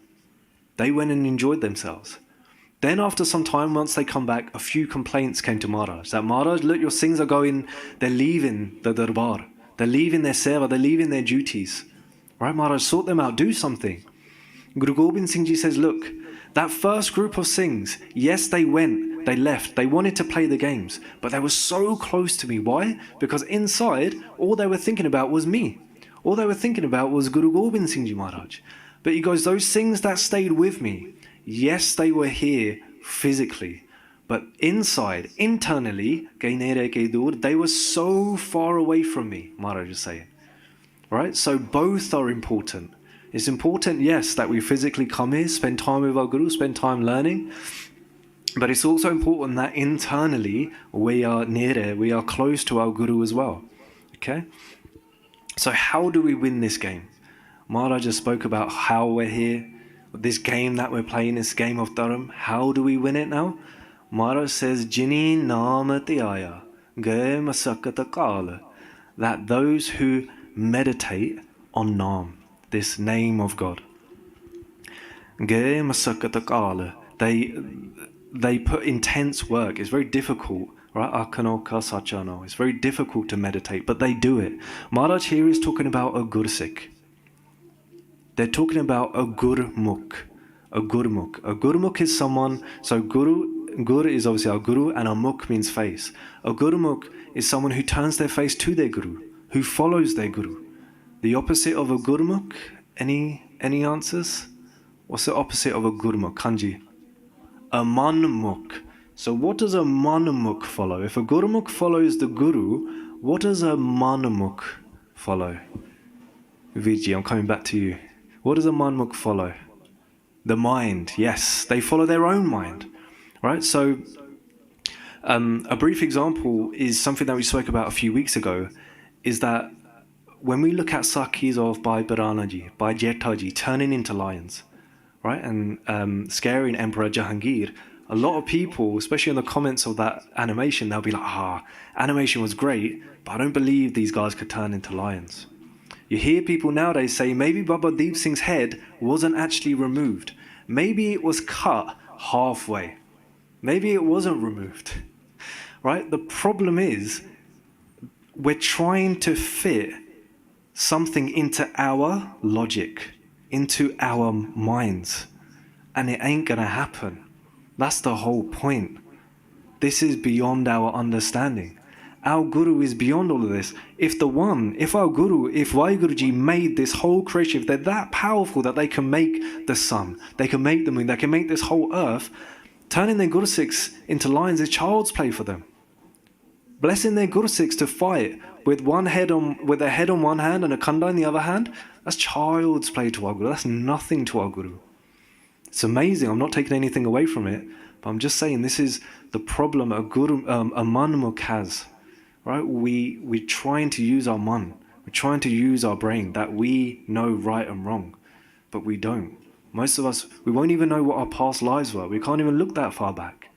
They went and enjoyed themselves. Then after some time, once they come back, a few complaints came to Maharaj. That Maharaj, look, your Singhs are going, they're leaving the Darbar. They're leaving their seva, they're leaving their duties. Right, Maharaj, sort them out, do something. Guru Gobind Singh Ji says, look, that first group of Singhs, yes, they went, they left, they wanted to play the games, but they were so close to me. Why? Because inside, all they were thinking about was me. All they were thinking about was Guru Gobind Singh Ji Maharaj. But he goes, those Singhs that stayed with me, yes, they were here physically, but inside, internally, they were so far away from me, Maharaj is saying. Right? So both are important. It's important, yes, that we physically come here, spend time with our Guru, spend time learning. But it's also important that internally we are near, we are close to our Guru as well. Okay? So how do we win this game? Maharaj just spoke about how we're here, this game that we're playing, this game of Dharam. How do we win it now? Maharaj says, Jini namati aya, ge masakata kala. That those who meditate on Nam, this name of God, ge masakata kala, they put intense work. It's very difficult, right? Akanoka sachano. It's very difficult to meditate, but they do it. Maharaj here is talking about a Gursik. They're talking about a Gurmukh. A Gurmukh. A Gurmukh is someone, so Gur is obviously our Guru, and a Mukh means face. A Gurmukh is someone who turns their face to their Guru, who follows their Guru. The opposite of a Gurmukh, any answers? What's the opposite of a Gurmukh? Kanji. A Manmukh. So what does a Manmukh follow? If a Gurmukh follows the Guru, what does a Manmukh follow? Vijay, I'm coming back to you. What does a Manmukh follow? The mind, yes. They follow their own mind, right? So a brief example is something that we spoke about a few weeks ago, is that when we look at Sakhis of Bhai Baranaji, Bhai Jetaji turning into lions, right, and scaring Emperor Jahangir, a lot of people, especially in the comments of that animation, they'll be like, animation was great, but I don't believe these guys could turn into lions. You hear people nowadays say maybe Baba Deep Singh's head wasn't actually removed. Maybe it was cut halfway. Maybe it wasn't removed. Right? The problem is we're trying to fit something into our logic, into our minds, and it ain't gonna happen. That's the whole point. This is beyond our understanding. Our Guru is beyond all of this. If our Guru, if WhyGuru made this whole creation, if they're that powerful that they can make the sun, they can make the moon, they can make this whole earth, turning their Guru Sikhs into lions is child's play for them. Blessing their Guru Sikhs to fight with a head on one hand and a khanda in the other hand, that's child's play to our Guru. That's nothing to our Guru. It's amazing. I'm not taking anything away from it, but I'm just saying this is the problem a manmukh has. Right? We're trying to use our man. We're trying to use our brain that we know right and wrong, but we don't. Most of us, we won't even know what our past lives were. We can't even look that far back.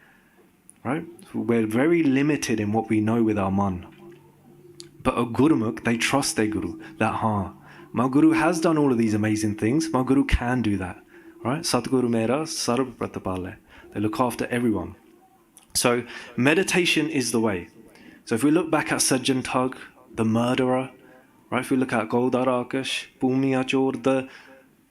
Right? We're very limited in what we know with our man. But a Gurmukh, they trust their Guru. That, my Guru has done all of these amazing things. My Guru can do that. Right? Satguru Mera Sarv Pratapale. They look after everyone. So meditation is the way. So if we look back at Sajjan Tug, the murderer, right? If we look at Goldarakesh, Bhumiya Chor, the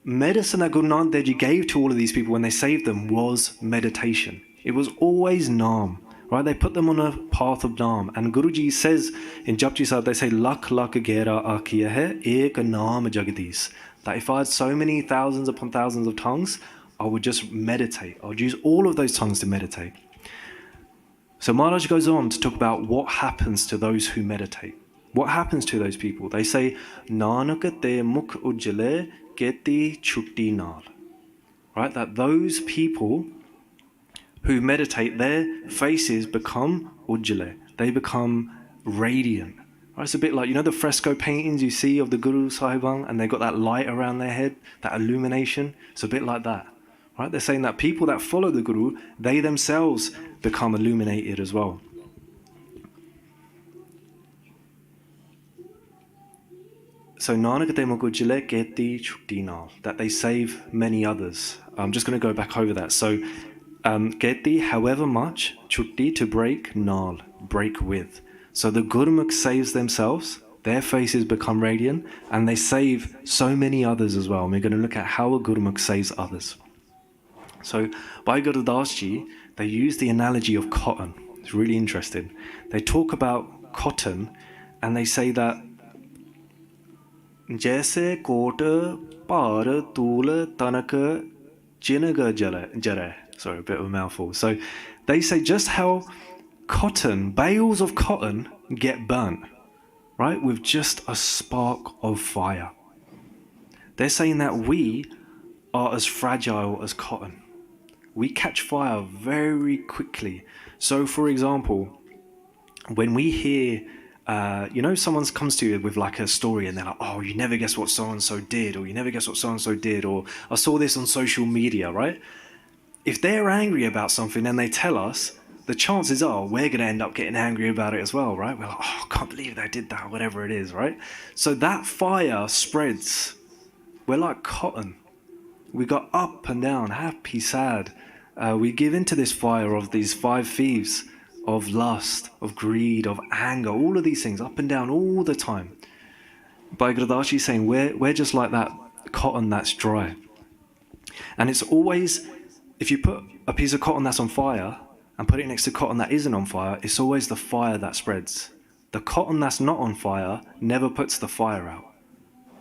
medicine that Guru Nanak Dev Ji gave to all of these people when they saved them was meditation. It was always Naam, right? They put them on a path of Naam. And Guruji says in Japji Sahib, they say, Lakh lakh gera akiya hai, ek naam jagadis. That if I had so many thousands upon thousands of tongues, I would just meditate. I would use all of those tongues to meditate. So Maharaj goes on to talk about what happens to those who meditate. What happens to those people? They say, Nanak te mukh ujjale keti chutti naal. Right? That those people who meditate, their faces become ujjale. They become radiant. Right? It's a bit like, the fresco paintings you see of the Guru Sahibang, and they've got that light around their head, that illumination. It's a bit like that. Right? They're saying that people that follow the Guru, they themselves become illuminated as well. So Nanak te mukujale keti chutti naal, that they save many others. I'm just going to go back over that. So keti, however much, chutti, to break, naal, break with. So the Gurmukh saves themselves, their faces become radiant, and they save so many others as well. And we're going to look at how a Gurmukh saves others. So by Guru Das Ji, they use the analogy of cotton. It's really interesting. They talk about cotton and they say that Jaise kot par tool tanak jinaga jare. Sorry, a bit of a mouthful. So they say just how cotton, bales of cotton get burnt, right, with just a spark of fire. They're saying that we are as fragile as cotton. We catch fire very quickly. So, for example, when we hear, someone comes to you with like a story and they're like, oh, you never guess what so-and-so did, or you never guess what so-and-so did, or I saw this on social media, right? If they're angry about something and they tell us, the chances are we're going to end up getting angry about it as well, right? We're like, oh, I can't believe they did that, whatever it is, right? So that fire spreads. We're like cotton. We got up and down, happy, sad. We give into this fire of these 5 thieves, of lust, of greed, of anger, all of these things, up and down all the time. By Gradashi saying we're just like that cotton that's dry. And it's always, if you put a piece of cotton that's on fire and put it next to cotton that isn't on fire, it's always the fire that spreads. The cotton that's not on fire never puts the fire out.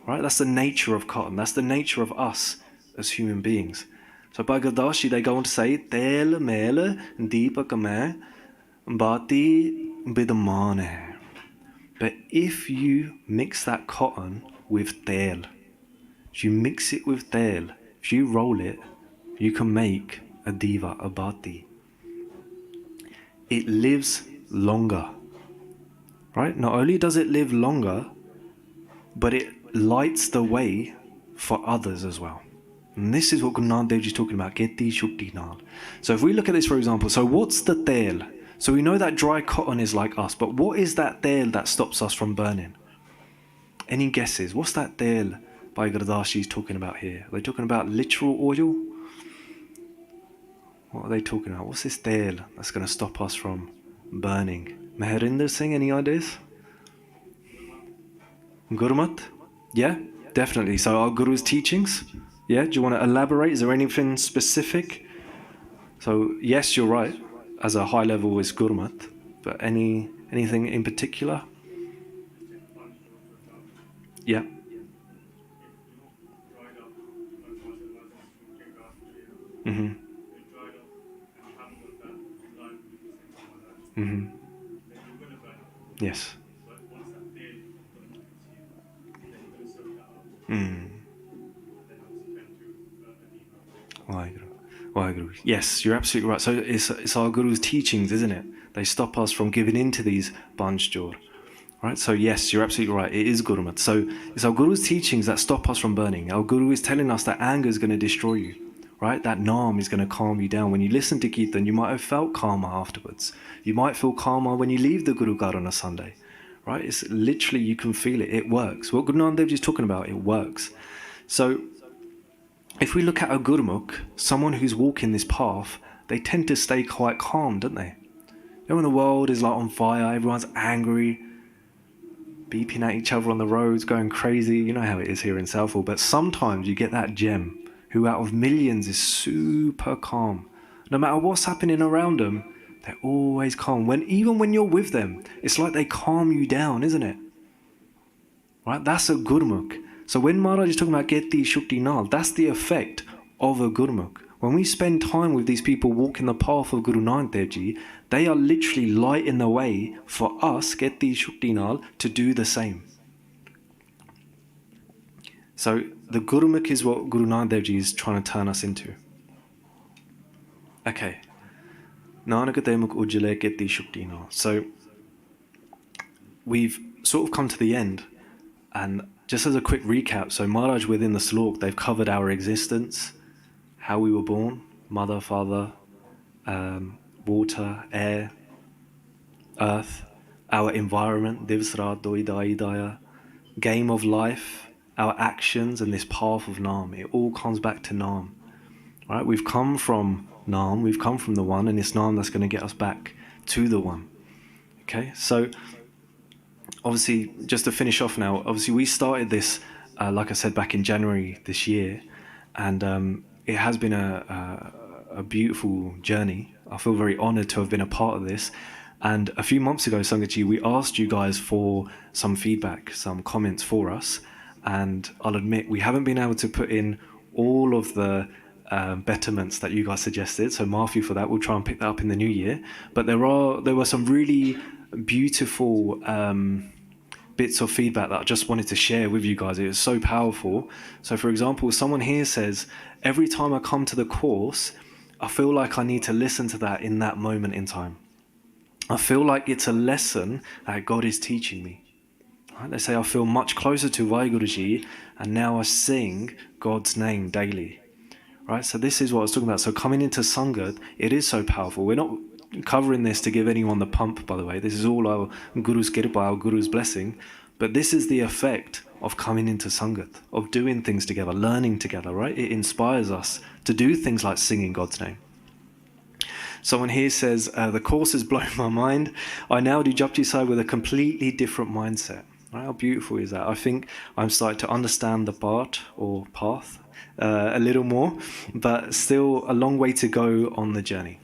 Right? That's the nature of cotton. That's the nature of us as human beings. So by Gadashi, they go on to say, Tel mele deepakame bati bidamane. But if you mix that cotton with tel, if you mix it with tel, if you roll it, you can make a diva, a bati. It lives longer, right? Not only does it live longer, but it lights the way for others as well. And this is what Guru Nanak Dev Ji is talking about, Geti Shukti Nal. So if we look at this, for example, so what's the tel? So we know that dry cotton is like us, but what is that tel that stops us from burning? Any guesses? What's that tel by Gurdashi is talking about here? Are they talking about literal oil? What are they talking about? What's this tel that's going to stop us from burning? Meherinder Singh, any ideas? Gurmat? Yeah, definitely. So our Guru's teachings? Yeah, do you want to elaborate? Is there anything specific? So yes, you're right. As a high level is Gurmat, but anything in particular? Yeah. Mm-hmm. Mm-hmm. Yes. WhyGuru. WhyGuru. Yes, you're absolutely right. So it's our Guru's teachings, isn't it? They stop us from giving in to these banjjor. Right? So yes, you're absolutely right. It is Gurmat. So it's our Guru's teachings that stop us from burning. Our Guru is telling us that anger is going to destroy you. Right? That Naam is going to calm you down. When you listen to Kirtan, you might have felt calmer afterwards. You might feel calmer when you leave the Guru Gar on a Sunday. Right? It's literally, you can feel it. It works. What Guru Nanak Dev Ji is talking about, it works. So if we look at a Gurmukh, someone who's walking this path, they tend to stay quite calm, don't they? You know, when the world is like on fire, everyone's angry, beeping at each other on the roads, going crazy. You know how it is here in Southall. But sometimes you get that gem who out of millions is super calm. No matter what's happening around them, they're always calm. Even when you're with them, it's like they calm you down, isn't it? Right? That's a Gurmukh. So when Maharaj is talking about Geti Shukti Nal, that's the effect of a Gurmukh. When we spend time with these people walking the path of Guru Nanak Dev Ji, they are literally lighting the way for us, Geti Shukti Nal, to do the same. So the Gurmukh is what Guru Nanak Dev Ji is trying to turn us into. Okay. Nanak Demukh Ujjale Geti Shukti Nal. So we've sort of come to the end, and just as a quick recap, so Maharaj within the Salok, they've covered our existence, how we were born, mother, father, water, air, earth, our environment, Divsra, Doida, Idaya, game of life, our actions, and this path of Naam. It all comes back to Naam. Right? We've come from Naam, we've come from the One, and it's Naam that's going to get us back to the One. Okay, so obviously, just to finish off now, obviously we started this, like I said, back in January this year, and it has been a beautiful journey. I feel very honoured to have been a part of this. And a few months ago, Sangaji, we asked you guys for some feedback, some comments for us, and I'll admit we haven't been able to put in all of the betterments that you guys suggested, so Matthew for that. We'll try and pick that up in the new year. But there were some really beautiful bits of feedback that I just wanted to share with you guys. It was so powerful. So for example, someone here says, every time I come to the course, I feel like I need to listen to that in that moment in time. I feel like it's a lesson that God is teaching me. Right? They say I feel much closer to WhyGuru, and now I sing God's name daily. Right? So this is what I was talking about. So coming into Sangat, it is so powerful. We're not covering this to give anyone the pump, by the way. This is all our Guru's Kirpa, our Guru's blessing. But this is the effect of coming into Sangat, of doing things together, learning together, right? It inspires us to do things like singing God's name. Someone here says, the course has blown my mind. I now do Japji Sahib with a completely different mindset. Right? How beautiful is that? I think I'm starting to understand the path a little more, but still a long way to go on the journey.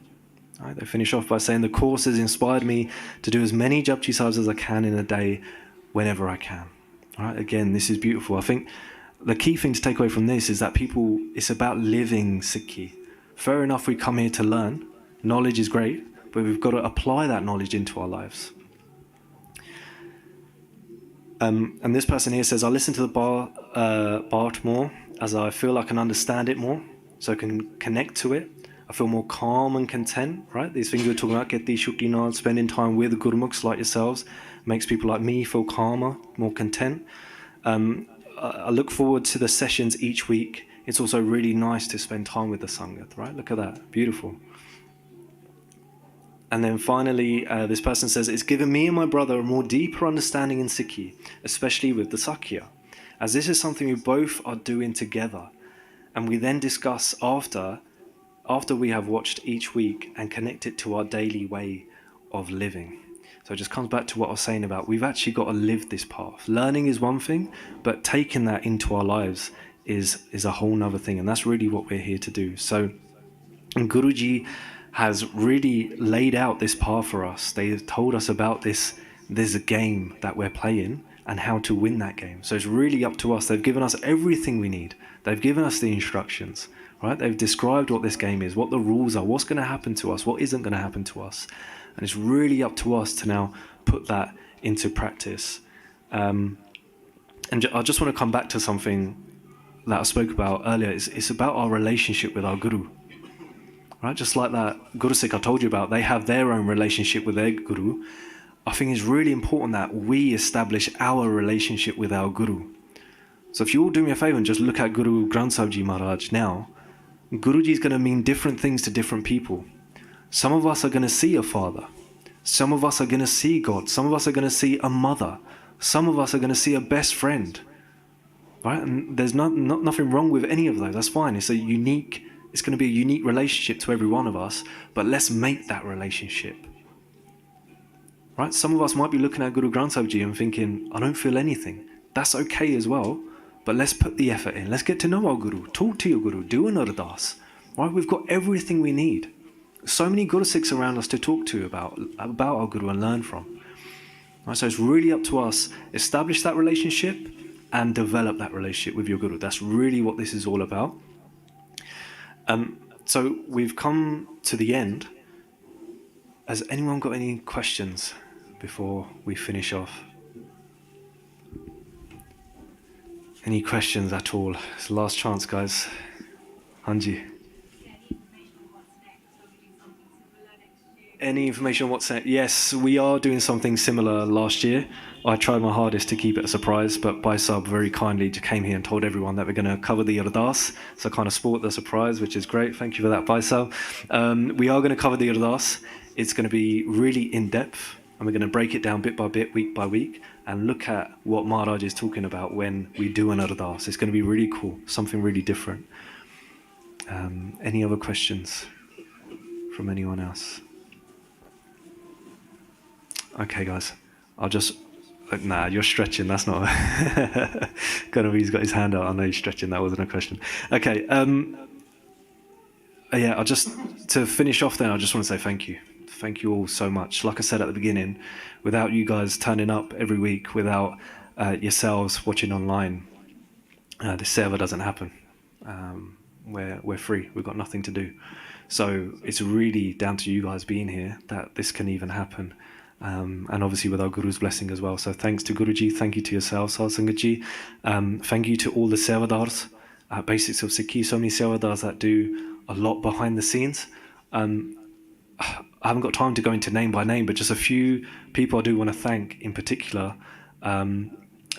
Right, they finish off by saying the course has inspired me to do as many Japji Sahibs as I can in a day, whenever I can. Right, again, this is beautiful. I think the key thing to take away from this is that it's about living Sikhi. Fair enough, we come here to learn. Knowledge is great, but we've got to apply that knowledge into our lives. And this person here says, I listen to the Bart more as I feel I can understand it more. so I can connect to it. I feel more calm and content, right? These things we're talking about, get these shukti nads, spending time with Gurmukhs like yourselves, makes people like me feel calmer, more content. I look forward to the sessions each week. It's also really nice to spend time with the Sangat, right? Look at that, beautiful. And then finally, this person says, it's given me and my brother a more deeper understanding in Sikhi, especially with the Sakya, as this is something we both are doing together. And we then discuss after we have watched each week and connect it to our daily way of living. So it just comes back to what I was saying about we've actually got to live this path. Learning is one thing, but taking that into our lives is a whole nother thing. And that's really what we're here to do. So Guruji has really laid out this path for us. They have told us about this game that we're playing and how to win that game. So it's really up to us. They've given us everything we need. They've given us the instructions, right? They've described what this game is, what the rules are, what's going to happen to us, what isn't going to happen to us. And it's really up to us to now put that into practice. And I just want to come back to something that I spoke about earlier. It's about our relationship with our Guru. Right, just like that Guru Sikh I told you about, they have their own relationship with their Guru. I think it's really important that we establish our relationship with our Guru. So if you all do me a favour and just look at Guru Granth Sahib Ji Maharaj now, Guruji is going to mean different things to different people. Some of us are going to see a father. Some of us are going to see God. Some of us are going to see a mother. Some of us are going to see a best friend. Right, and there's nothing wrong with any of those. That's fine. It's going to be a unique relationship to every one of us, but let's make that relationship. Right? Some of us might be looking at Guru Granth Sahib Ji and thinking, I don't feel anything. That's okay as well, but let's put the effort in. Let's get to know our Guru. Talk to your Guru. Do an ardas. Right? We've got everything we need. So many Guru Sikhs around us to talk to about our Guru and learn from. Right? So it's really up to us. Establish that relationship and develop that relationship with your Guru. That's really what this is all about. So we've come to the end. Has anyone got any questions before we finish off? Any questions at all? It's the last chance, guys. Hanji. Any information on what's next? Yes, we are doing something similar last year. I tried my hardest to keep it a surprise, but Bhai Sahib very kindly came here and told everyone that we're going to cover the Ardas, so kind of spoiled the surprise, which is great. Thank you for that, Bhai Sahib. We are going to cover the Ardas. It's going to be really in-depth, and we're going to break it down bit by bit, week by week, and look at what Maharaj is talking about when we do an Ardas. It's going to be really cool, something really different. Any other questions from anyone else? Okay, guys, I'll just... Nah, you're stretching, that's not... He's got his hand out, I know he's stretching, that wasn't a question. Okay, yeah, I'll just... To finish off then, I just want to say thank you. Thank you all so much. Like I said at the beginning, without you guys turning up every week, without yourselves watching online, this server doesn't happen. We're free, we've got nothing to do. So it's really down to you guys being here that this can even happen. And obviously with our Guru's blessing as well. So thanks to Guruji, thank you to yourself, Satsangaji. Thank you to all the Sevadars, Basics of Sikhi, so many Sevadars that do a lot behind the scenes. I haven't got time to go into name by name, but just a few people I do want to thank in particular.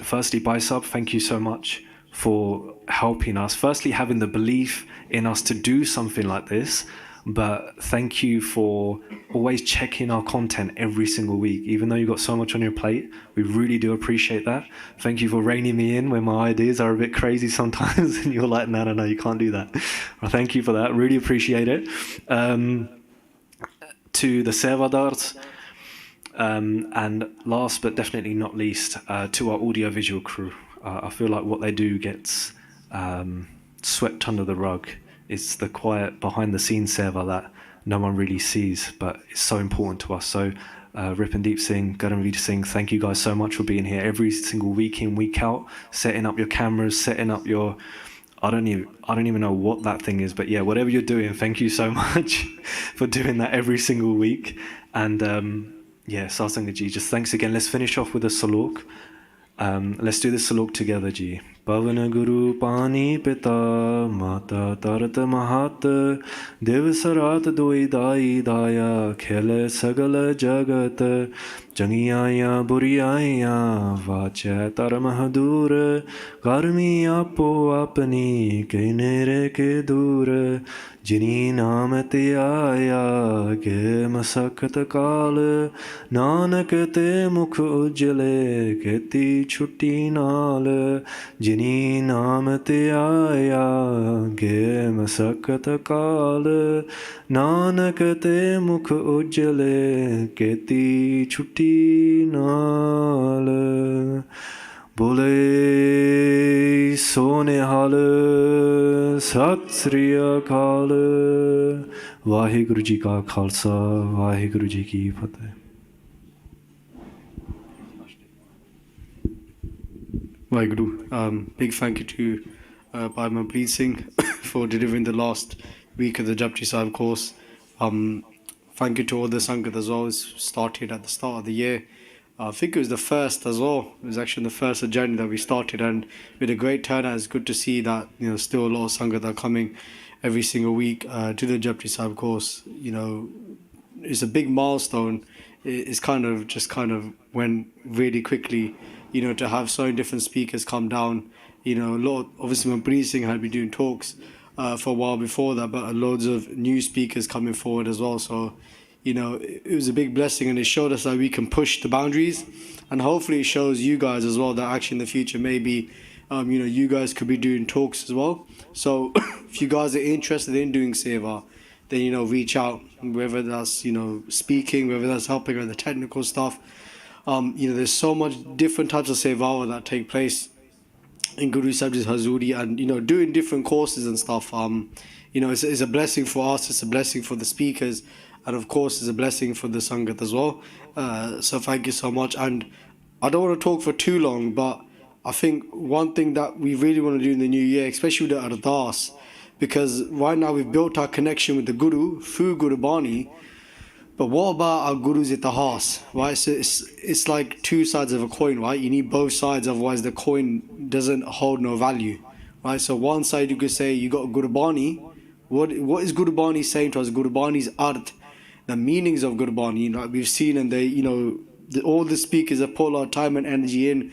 Firstly, Bhai Sahib, thank you so much for helping us. Firstly, having the belief in us to do something like this, but thank you for always checking our content every single week. Even though you've got so much on your plate, we really do appreciate that. Thank you for reining me in when my ideas are a bit crazy sometimes and you're like, no, you can't do that. Well, thank you for that, really appreciate it. To the Sevadars, and last but definitely not least, to our audio-visual crew. I feel like what they do gets swept under the rug. It's the quiet behind-the-scenes seva that no one really sees, but it's so important to us. So Ripandeep Singh, Garamveer Singh, thank you guys so much for being here every single week in, week out, setting up your cameras, setting up your... I don't even know what that thing is, but yeah, whatever you're doing, thank you so much for doing that every single week. And yeah, Satsangaji, just thanks again. Let's finish off with a Salok. Let's do the Salok together, Ji. Pavan Guru Pani Pita Mata Tarat Mahat Dev Sarat Doi Dai Daya Khele Sagala Jagat Jangiaya Buriaya Vacha Taramahadur Karmi Apo Apani Kenere Ke Dur Jini Naam Te Aya Ke Masakat Kal Nanak Te Mukh Ujjale Keti Chutti Naal Jini Naam Te Aya Ke Masakat Kal Nanak Te Mukh Ujjale Keti Chutti Naal Bole Sonehal Sat Sri Akal WhyGuru Ji Ka Khalsa WhyGuru Ji Ki Fateh. WhyGuru, big thank you to Bhai Manpreet Singh for delivering the last week of the Japji Sahib course. Thank you to all the Sangat as well. It started at the start of the year. I think it was the first as well. It was actually the 1st of January that we started, and with a great turnout. It's good to see that still a lot of Sangat are coming every single week to the Japji Sahib course. It's a big milestone. It's kind of went really quickly. To have so many different speakers come down. A lot. Obviously, Manpreet Singh had been doing talks for a while before that, but loads of new speakers coming forward as well. So, it was a big blessing, and it showed us that we can push the boundaries, and hopefully it shows you guys as well that actually in the future maybe, you guys could be doing talks as well. So, if you guys are interested in doing seva, then reach out, whether that's speaking, whether that's helping with the technical stuff. There's so much different types of seva that take place in Guru Sahib's Hazuri, and doing different courses and stuff. It's a blessing for us. It's a blessing for the speakers, and of course, it's a blessing for the Sangat as well. So thank you so much. And I don't want to talk for too long, but I think one thing that we really want to do in the new year, especially with the Ardas, because right now we've built our connection with the Guru through Guru Bani. But what about our Guru's Itihas, right? So it's like two sides of a coin, right? You need both sides, otherwise the coin doesn't hold no value, right? So one side you could say you got Guru Bani. What is Guru Bani saying to us? Guru Bani's art, the meanings of Guru Bani. We've seen, and all the speakers have put a lot of time and energy in.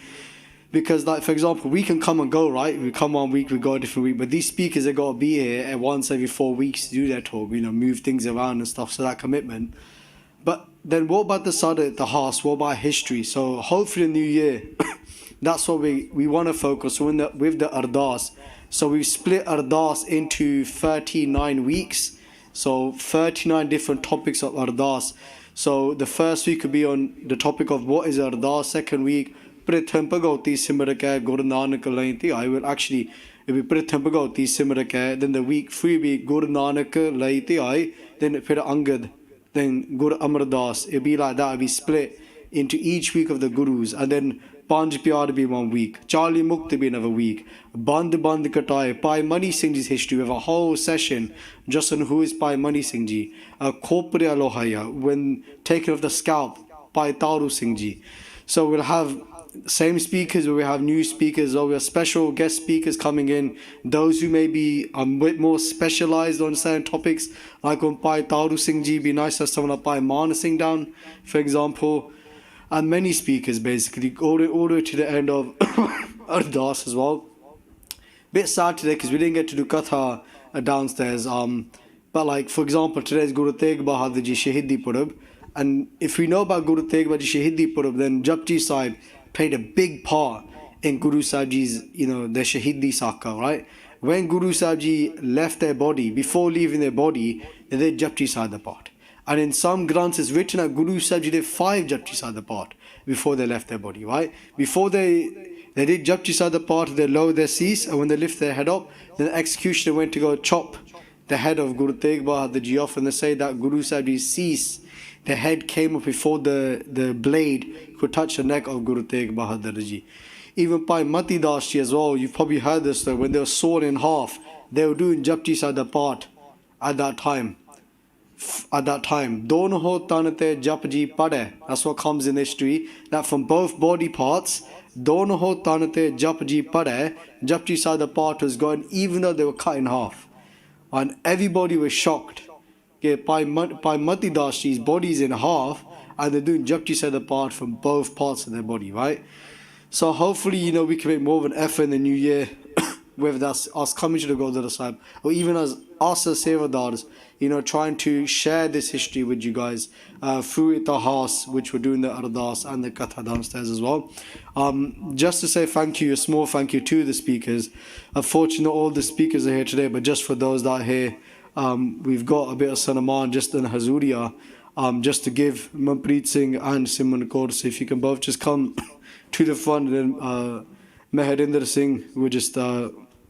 Because, like, for example, we can come and go, right? We come one week, we go a different week. But these speakers have got to be here at once every 4 weeks to do their talk, move things around and stuff. So that commitment. But then what about the Sada, the Haas? What about history? So hopefully in the new year, that's what we want to focus on with the Ardas. So we've split Ardas into 39 weeks. So 39 different topics of Ardas. So the first week could be on the topic of what is Ardas. Second week, Pritham Pagoti Simraka Guru Nanak Lainti. It'll be Pritham Pagoti Simraka. Then the week 3 be Guru Nanak Laiti. Then Pira Angad. Then Guru Amar Das. It'll be like that. It'll be split into each week of the Gurus. And then Panj Pyar will be 1 week. Charlie Mukti be another week. Band Kataye. Pai Mani Singh Ji's history. We have a whole session just on who is Pai Mani Singh Ji. Khopri Alohaya. When taken off the scalp. Pai Taru Singh Ji. So we'll have same speakers, or we have new speakers, or we have special guest speakers coming in. Those who may be a bit more specialized on certain topics, like on Pai Taru Singh Ji, be nice to have someone like Pai Mana Singh down, for example. And many speakers basically, all the way to the end of Ardas as well. Bit sad today because we didn't get to do Katha downstairs. But like, for example, today's Guru Tegh Bahadur Ji Shahidi Purab. And if we know about Guru Tegh Bahadur Ji Shahidi Purab, then Japji Sahib played a big part in Guru Sahib Ji's, their Shahidi Saka, right? When Guru Sahib Ji left their body, before leaving their body, they did Japji Sahib part. And in some granths it's written that Guru Sahib Ji did 5 Japji Sahib part before they left their body, right? Before they did Japji Sahib part, they lowered their cease, and when they lift their head up, then the executioner went to go chop the head of Guru Tegh Bahadur Ji off, and they say that Guru Sahib Ji's cease, the head came up before the blade could touch the neck of Guru Tegh Bahadur Ji. Even Pai Mati Das Ji as well, you've probably heard this though, when they were sawn in half, they were doing Japji Sahib part at that time. Dono ho tanate Japji pade. That's what comes in history, that from both body parts, Dono ho tanate Japji pade. Japji Sahib the part was going, even though they were cut in half. And everybody was shocked. Okay, by Mati Dashi's body's in half, and they're doing Japji Sahib the part from both parts of their body, right? So hopefully, we can make more of an effort in the new year, whether that's us coming to the Gurdwara Sahib, or even as us as Sevadars, trying to share this history with you guys through Itahas, which we're doing the Ardas and the Katha downstairs as well. Just to say thank you, a small thank you to the speakers. Unfortunately, not all the speakers are here today, but just for those that are here, we've got a bit of Sanaman just in Hazuriya, just to give Manpreet Singh and Simran Kaur. So if you can both just come to the front, and then Meharinder Singh will just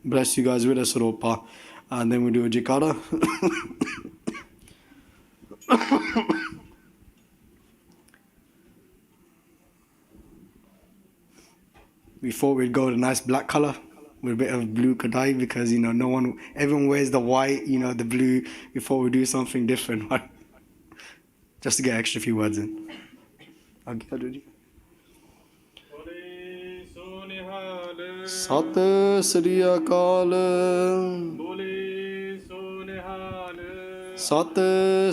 bless you guys with a Saropa, and then we do a Jikara. We thought we'd go with a nice black color with a bit of blue kadai, because everyone wears the white, the blue. We thought we'd do something different, right? Just to get extra few words in. Sat Sri Akal. Sat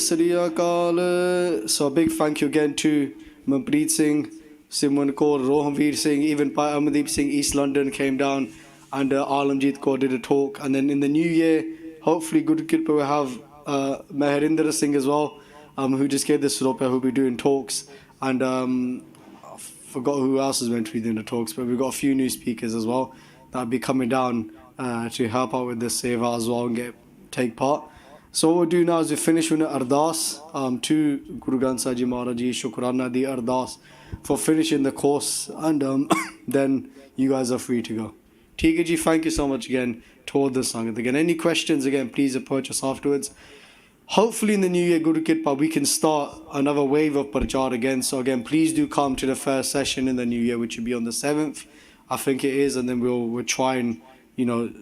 Sri Akal. So a big thank you again to Manpreet Singh, Simran Kaur, Rohanveer Singh, even Pai Amardeep Singh, East London came down, and Alamjit Kaur did a talk. And then in the new year, hopefully Guru Kirpa will have Meharinder Singh as well, who just gave this Suropa, who'll be doing talks. And I forgot who else is meant to be doing the talks, but we've got a few new speakers as well that'll be coming down to help out with the Seva as well and take part. So what we'll do now is we finish with an Ardas to Guru Granth Sahib Ji Maharaj Ji, Shukrana di Ardas for finishing the course, and then you guys are free to go. TWGC, thank you so much again to all the Sangat. Again, any questions, again, please approach us afterwards. Hopefully in the new year, Guru Kirpa, we can start another wave of Parchar again. So again, please do come to the first session in the new year, which will be on the 7th, I think it is, and then we'll try and,